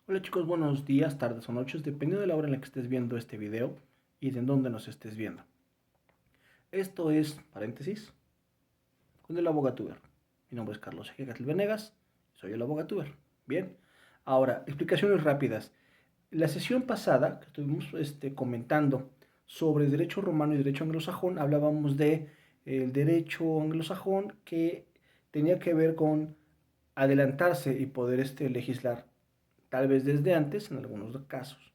Hola chicos, buenos días, tardes o noches, dependiendo de la hora en la que estés viendo este video y de dónde nos estés viendo. Esto es, paréntesis, con el abogatuber. Mi nombre es Carlos Ejegatl Venegas, soy el abogatuber. Bien, ahora, explicaciones rápidas. La sesión pasada que estuvimos comentando sobre derecho romano y derecho anglosajón, hablábamos de el derecho anglosajón que tenía que ver con adelantarse y poder legislar tal vez desde antes en algunos casos,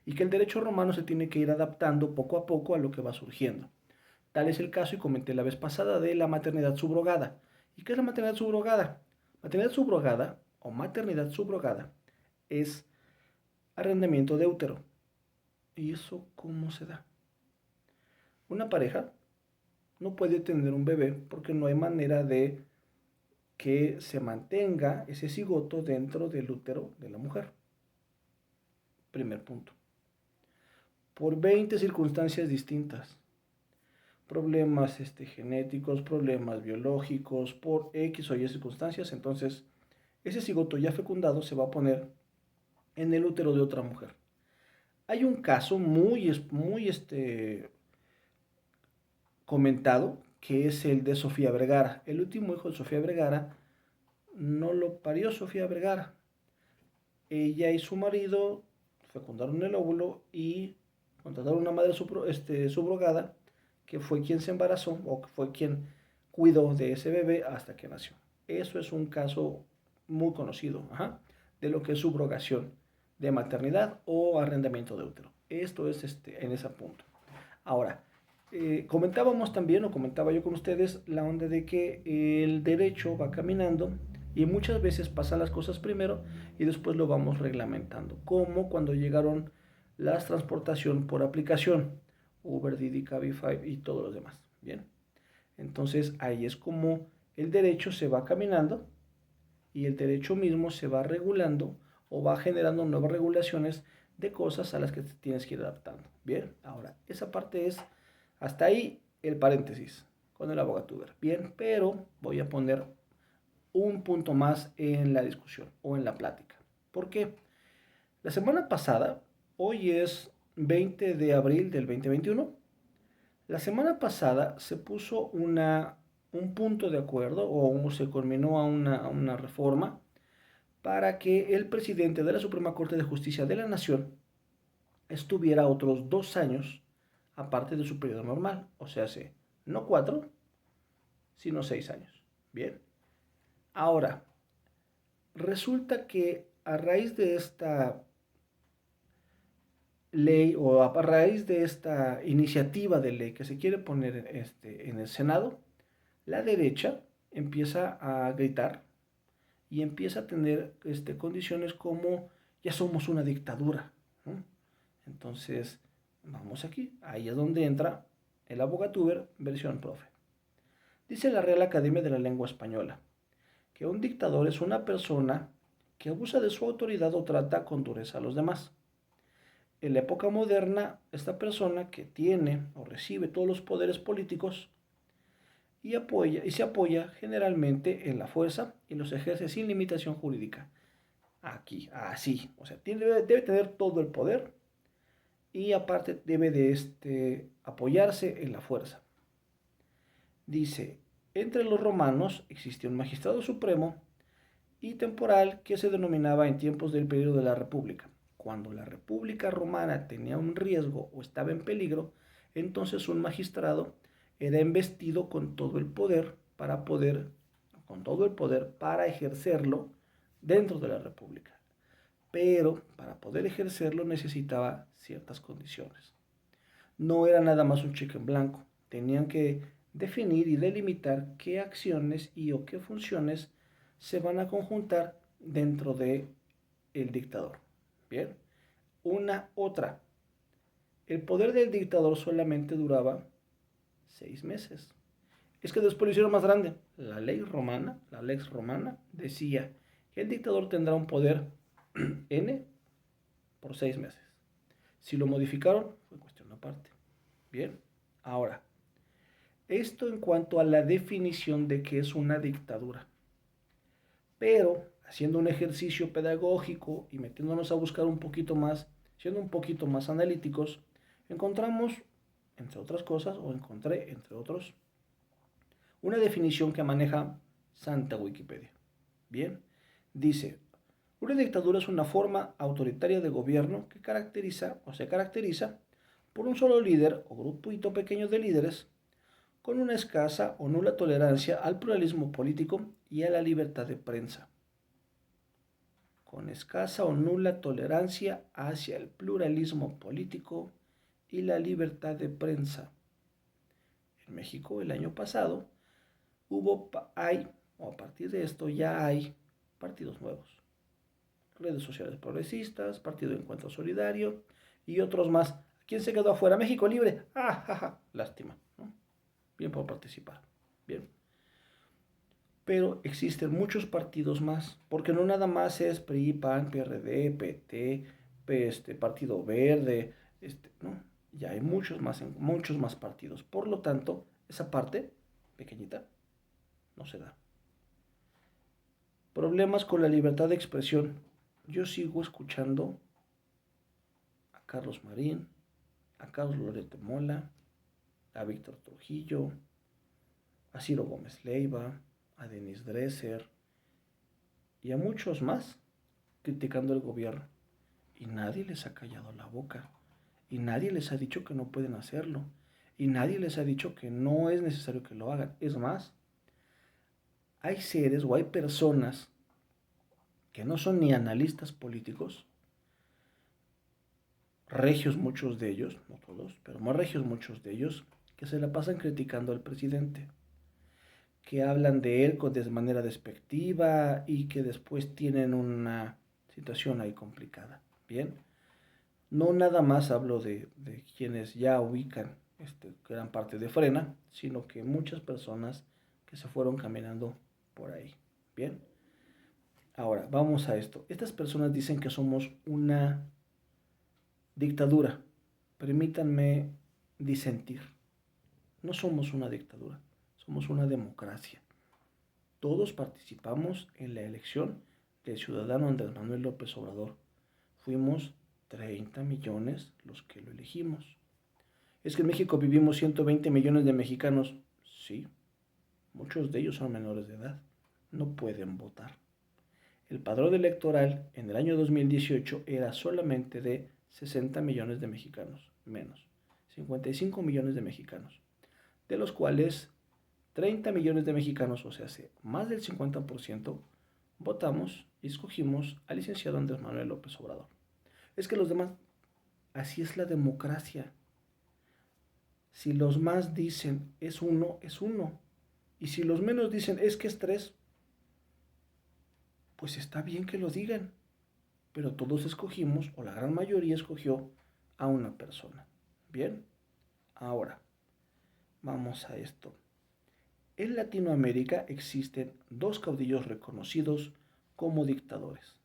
y que el derecho romano se tiene que ir adaptando poco a poco a lo que va surgiendo. Tal es el caso, y comenté la vez pasada, de la maternidad subrogada. ¿Y qué es la maternidad subrogada? Maternidad subrogada o maternidad subrogada es arrendamiento de útero. ¿Y eso cómo se da? Una pareja no puede tener un bebé porque no hay manera de que se mantenga ese cigoto dentro del útero de la mujer. Primer punto. Por 20 circunstancias distintas. Problemas genéticos, problemas biológicos, por X o Y circunstancias. Entonces, ese cigoto ya fecundado se va a poner en el útero de otra mujer. Hay un caso muy comentado, que es el de Sofía Vergara. El último hijo de Sofía Vergara no lo parió Sofía Vergara. Ella y su marido fecundaron el óvulo y contrataron una madre subrogada, que fue quien se embarazó o que fue quien cuidó de ese bebé hasta que nació. Eso es un caso muy conocido, de lo que es subrogación de maternidad o arrendamiento de útero. Esto es en ese punto. Ahora, comentábamos también, o comentaba yo con ustedes, la onda de que el derecho va caminando y muchas veces pasan las cosas primero y después lo vamos reglamentando, como cuando llegaron las transportación por aplicación, Uber, Didi, Cabify y todos los demás. Bien, entonces ahí es como el derecho se va caminando y el derecho mismo se va regulando o va generando nuevas regulaciones de cosas a las que te tienes que ir adaptando. Bien, ahora, esa parte es hasta ahí el paréntesis con el abogatuber. Bien, pero voy a poner un punto más en la discusión o en la plática. ¿Por qué? La semana pasada, hoy es 20 de abril del 2021, la semana pasada se puso un punto de acuerdo o se culminó a una reforma para que el presidente de la Suprema Corte de Justicia de la Nación estuviera otros 2 años aparte de su periodo normal, o sea, no 4, sino 6 años. Bien, ahora, resulta que a raíz de esta ley o a raíz de esta iniciativa de ley que se quiere poner en el Senado, la derecha empieza a gritar y empieza a tener condiciones como ya somos una dictadura, ¿no? Entonces, vamos aquí, ahí es donde entra el abogatuber versión profe. Dice la Real Academia de la Lengua Española que un dictador es una persona que abusa de su autoridad o trata con dureza a los demás. En la época moderna, esta persona que tiene o recibe todos los poderes políticos y se apoya generalmente en la fuerza y los ejerce sin limitación jurídica. Aquí, así, o sea, debe tener todo el poder y aparte debe de apoyarse en la fuerza. Dice, entre los romanos existía un magistrado supremo y temporal que se denominaba en tiempos del periodo de la República. Cuando la República Romana tenía un riesgo o estaba en peligro, entonces un magistrado era investido con todo el poder para ejercerlo dentro de la República. Pero para poder ejercerlo necesitaba ciertas condiciones. No era nada más un cheque en blanco. Tenían que definir y delimitar qué acciones y o qué funciones se van a conjuntar dentro de el dictador. Bien, otra. El poder del dictador solamente duraba 6 meses. Es que después lo hicieron más grande. La lex romana, decía que el dictador tendrá un poder N por 6 meses. Si lo modificaron, fue cuestión aparte. Bien, ahora, esto en cuanto a la definición de qué es una dictadura. Pero haciendo un ejercicio pedagógico y metiéndonos a buscar un poquito más, siendo un poquito más analíticos, encontramos, entre otras cosas, o encontré, entre otros, una definición que maneja Santa Wikipedia. Bien, dice, una dictadura es una forma autoritaria de gobierno que caracteriza o se caracteriza por un solo líder o grupito pequeño de líderes con una escasa o nula tolerancia al pluralismo político y a la libertad de prensa. Con escasa o nula tolerancia hacia el pluralismo político y la libertad de prensa. En México el año pasado a partir de esto ya hay partidos nuevos. Redes sociales progresistas, Partido de Encuentro Solidario y otros más. ¿Quién se quedó afuera? México Libre. Lástima, ¿no? Bien por participar. Bien. Pero existen muchos partidos más, porque no nada más es PRI, PAN, PRD, PT, Partido Verde, no, ya hay muchos más partidos. Por lo tanto, esa parte pequeñita no se da. Problemas con la libertad de expresión. Yo sigo escuchando a Carlos Marín, a Carlos Loret de Mola, a Víctor Trujillo, a Ciro Gómez Leiva, a Denis Dresser y a muchos más criticando al gobierno. Y nadie les ha callado la boca. Y nadie les ha dicho que no pueden hacerlo. Y nadie les ha dicho que no es necesario que lo hagan. Es más, hay seres o hay personas que no son ni analistas políticos, regios muchos de ellos, no todos, pero más regios muchos de ellos, que se la pasan criticando al presidente, que hablan de él de manera despectiva y que después tienen una situación ahí complicada. Bien, no nada más hablo de quienes ya ubican gran parte de Frena, sino que muchas personas que se fueron caminando por ahí. Bien, ahora vamos a esto. Estas personas dicen que somos una dictadura. Permítanme disentir. No somos una dictadura, somos una democracia. Todos participamos en la elección del ciudadano Andrés Manuel López Obrador. Fuimos 30 millones los que lo elegimos. ¿Es que en México vivimos 120 millones de mexicanos? Sí, muchos de ellos son menores de edad. No pueden votar. El padrón electoral en el año 2018 era solamente de 60 millones de mexicanos, menos, 55 millones de mexicanos, de los cuales 30 millones de mexicanos, o sea, más del 50%, votamos y escogimos al licenciado Andrés Manuel López Obrador. Es que los demás, así es la democracia. Si los más dicen es uno, es uno. Y si los menos dicen es que es tres, pues está bien que lo digan. Pero todos escogimos, o la gran mayoría escogió, a una persona. Bien, ahora vamos a esto. En Latinoamérica existen dos caudillos reconocidos como dictadores.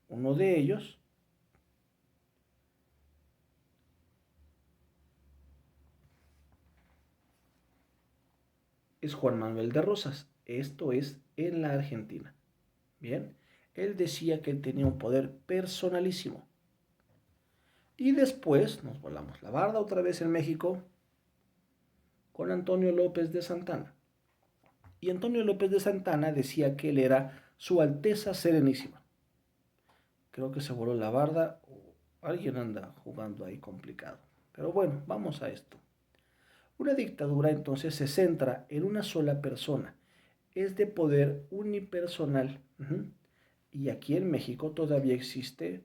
Uno de ellos es Juan Manuel de Rosas. Esto es en la Argentina. Bien, él decía que él tenía un poder personalísimo. Y después nos volamos la barda otra vez en México con Antonio López de Santana. Y Antonio López de Santana decía que él era Su Alteza Serenísima. Creo que se voló la barda o alguien anda jugando ahí complicado. Pero bueno, vamos a esto. Una dictadura entonces se centra en una sola persona. Es de poder unipersonal. Y aquí en México todavía existe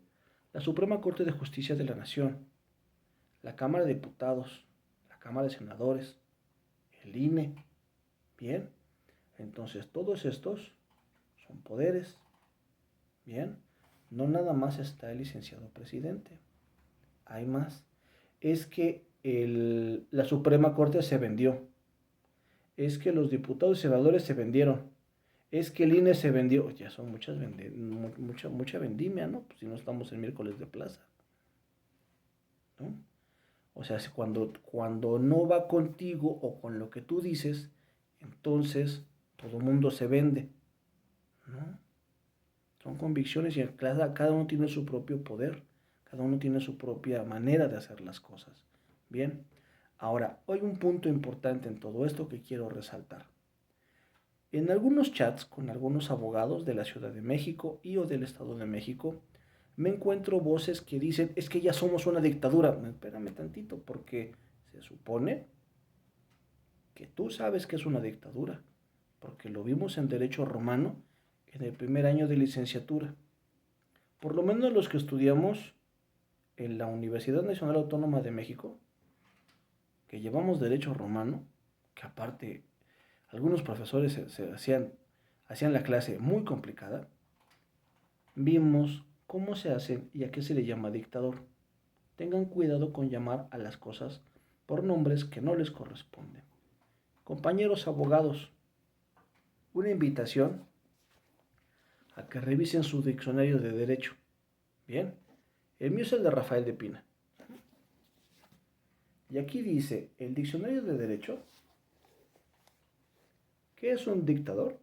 la Suprema Corte de Justicia de la Nación, la Cámara de Diputados, la Cámara de Senadores, el INE. Bien, entonces todos estos son poderes. Bien, no nada más está el licenciado presidente. Hay más. Es que la Suprema Corte se vendió. Es que los diputados y senadores se vendieron. Es que el INE se vendió. Ya son mucha vendimia, ¿no? Pues si no estamos en miércoles de plaza, ¿no? O sea, cuando no va contigo o con lo que tú dices, entonces todo el mundo se vende, ¿no? Son convicciones y cada uno tiene su propio poder, cada uno tiene su propia manera de hacer las cosas. Bien, ahora, hay un punto importante en todo esto que quiero resaltar. En algunos chats con algunos abogados de la Ciudad de México y o del Estado de México, me encuentro voces que dicen, es que ya somos una dictadura. Espérame tantito, porque se supone que tú sabes que es una dictadura, porque lo vimos en Derecho Romano en el primer año de licenciatura. Por lo menos los que estudiamos en la Universidad Nacional Autónoma de México, que llevamos Derecho Romano, que aparte algunos profesores hacían la clase muy complicada, vimos cómo se hace y a qué se le llama dictador. Tengan cuidado con llamar a las cosas por nombres que no les corresponden. Compañeros abogados, una invitación a que revisen su diccionario de derecho. Bien, el mío es el de Rafael de Pina. Y aquí dice, el diccionario de derecho, ¿qué es un dictador?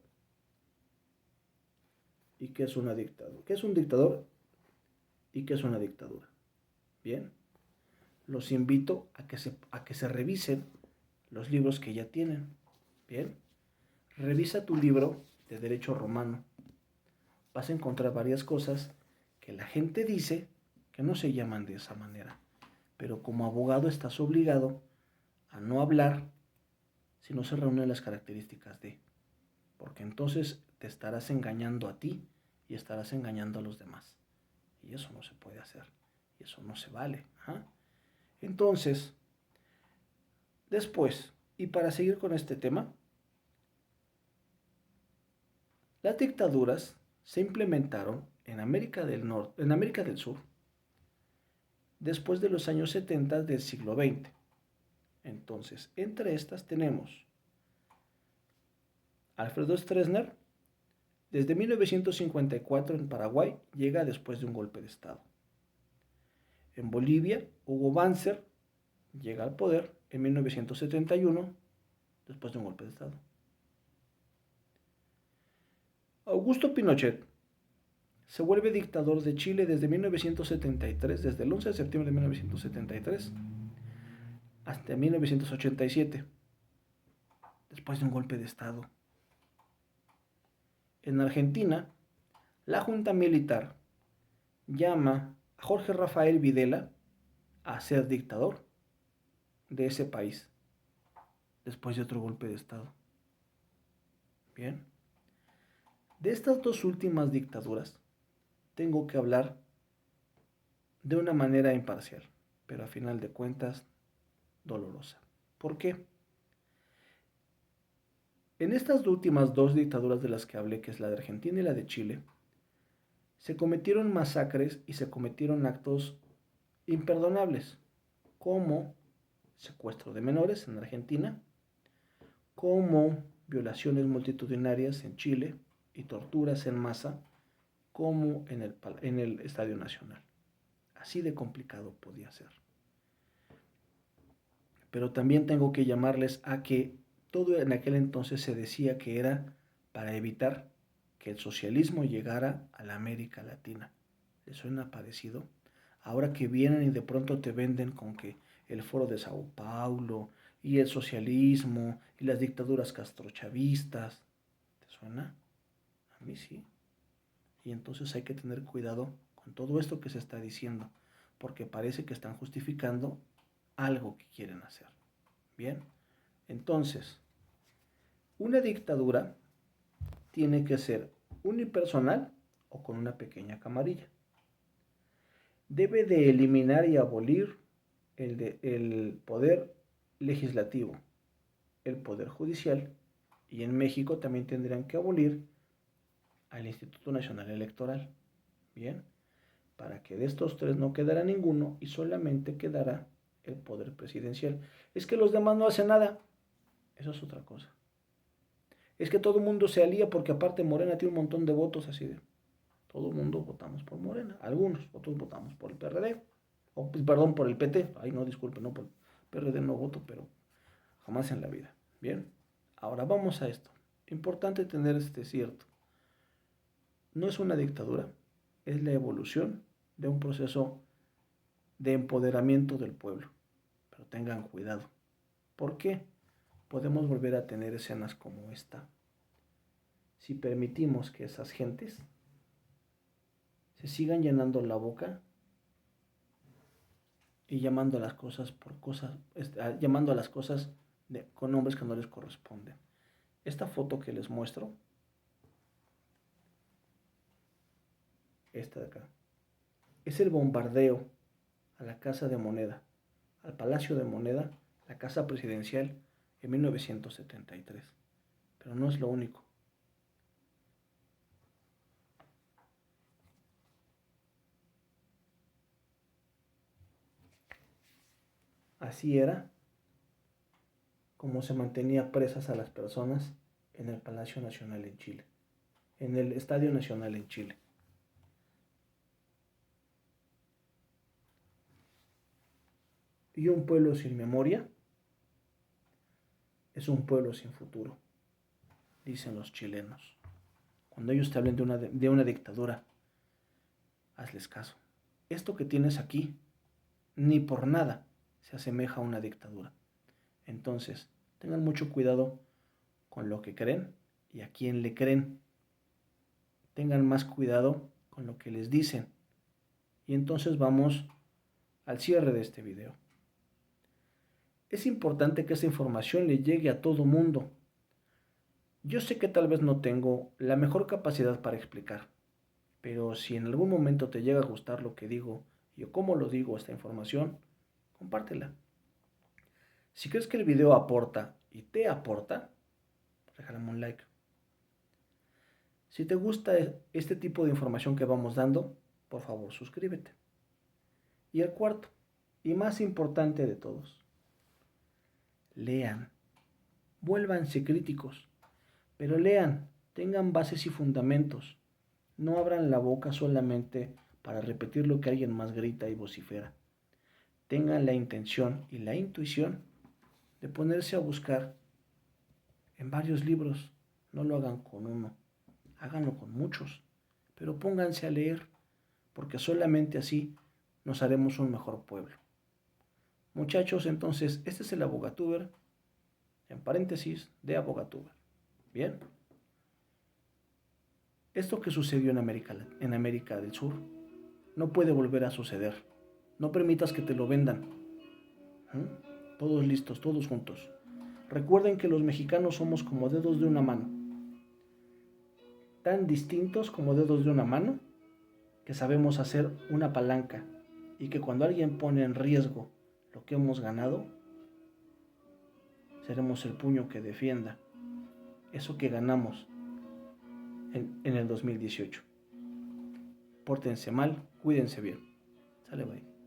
¿Y qué es una dictadura? ¿Qué es un dictador y qué es una dictadura? Bien, los invito a que se revisen los libros que ya tienen. Bien, revisa tu libro de derecho romano. Vas a encontrar varias cosas que la gente dice que no se llaman de esa manera. Pero como abogado estás obligado a no hablar si no se reúnen las características de, porque entonces te estarás engañando a ti y estarás engañando a los demás. Y eso no se puede hacer. Y eso no se vale. ¿Ah? Entonces, después, y para seguir con este tema, las dictaduras se implementaron en América del Norte, en América del Sur, después de los años 70 del siglo XX. Entonces, entre estas tenemos Alfredo Stroessner, desde 1954 en Paraguay, llega después de un golpe de Estado. En Bolivia, Hugo Banzer llega al poder en 1971 después de un golpe de Estado. Augusto Pinochet se vuelve dictador de Chile desde 1973, desde el 11 de septiembre de 1973 hasta 1987, después de un golpe de Estado. En Argentina, la Junta Militar llama a Jorge Rafael Videla a ser dictador de ese país, después de otro golpe de Estado. Bien. De estas dos últimas dictaduras, tengo que hablar de una manera imparcial, pero a final de cuentas, dolorosa. ¿Por qué? En estas últimas dos dictaduras de las que hablé, que es la de Argentina y la de Chile, se cometieron masacres y se cometieron actos imperdonables, como secuestro de menores en Argentina, como violaciones multitudinarias en Chile y torturas en masa, como en el Estadio Nacional. Así de complicado podía ser. Pero también tengo que llamarles a que todo en aquel entonces se decía que era para evitar que el socialismo llegara a la América Latina. ¿Les suena parecido? Ahora que vienen y de pronto te venden con que el Foro de Sao Paulo y el socialismo y las dictaduras castrochavistas, ¿te suena? A mí sí. Y entonces hay que tener cuidado con todo esto que se está diciendo, porque parece que están justificando algo que quieren hacer. Bien, entonces, una dictadura tiene que ser unipersonal o con una pequeña camarilla. Debe de eliminar y abolir el poder legislativo, el poder judicial, y en México también tendrían que abolir al Instituto Nacional Electoral. Bien, para que de estos tres no quedara ninguno y solamente quedara el poder presidencial. Es que los demás no hacen nada. Eso es otra cosa. Es que todo el mundo se alía porque aparte Morena tiene un montón de votos así de... Todo el mundo votamos por Morena. Algunos, otros votamos por el PRD. O, perdón, por el PT. Ay, no, disculpe, no, por el PRD no voto, pero jamás en la vida. Bien. Ahora vamos a esto. Importante tener este cierto. No es una dictadura, es la evolución de un proceso de empoderamiento del pueblo. Pero tengan cuidado. ¿Por qué? Podemos volver a tener escenas como esta si permitimos que esas gentes se sigan llenando la boca y llamando a las cosas por cosas, llamando a las cosas con nombres que no les corresponden. Esta foto que les muestro, esta de acá, es el bombardeo a la Casa de Moneda, al Palacio de Moneda, la Casa Presidencial en 1973. Pero no es lo único. Así era como se mantenía presas a las personas en el Palacio Nacional en Chile, en el Estadio Nacional en Chile. Y un pueblo sin memoria es un pueblo sin futuro, dicen los chilenos. Cuando ellos te hablen de una dictadura, hazles caso. Esto que tienes aquí, ni por nada se asemeja a una dictadura. Entonces, tengan mucho cuidado con lo que creen y a quién le creen. Tengan más cuidado con lo que les dicen. Y entonces vamos al cierre de este video. Es importante que esta información le llegue a todo mundo. Yo sé que tal vez no tengo la mejor capacidad para explicar, pero si en algún momento te llega a gustar lo que digo y o cómo lo digo esta información, compártela. Si crees que el video aporta y te aporta, regálame un like. Si te gusta este tipo de información que vamos dando, por favor suscríbete. Y el cuarto, y más importante de todos, lean, vuélvanse críticos, pero lean, tengan bases y fundamentos, no abran la boca solamente para repetir lo que alguien más grita y vocifera. Tengan la intención y la intuición de ponerse a buscar en varios libros, no lo hagan con uno, háganlo con muchos, pero pónganse a leer, porque solamente así nos haremos un mejor pueblo. Muchachos, entonces, este es el Abogatuber, en paréntesis, de Abogatuber. Bien. Esto que sucedió en América del Sur no puede volver a suceder. No permitas que te lo vendan. Todos listos, todos juntos. Recuerden que los mexicanos somos como dedos de una mano. Tan distintos como dedos de una mano que sabemos hacer una palanca y que cuando alguien pone en riesgo lo que hemos ganado, seremos el puño que defienda eso que ganamos en el 2018. Pórtense mal, cuídense bien. Sale, bye.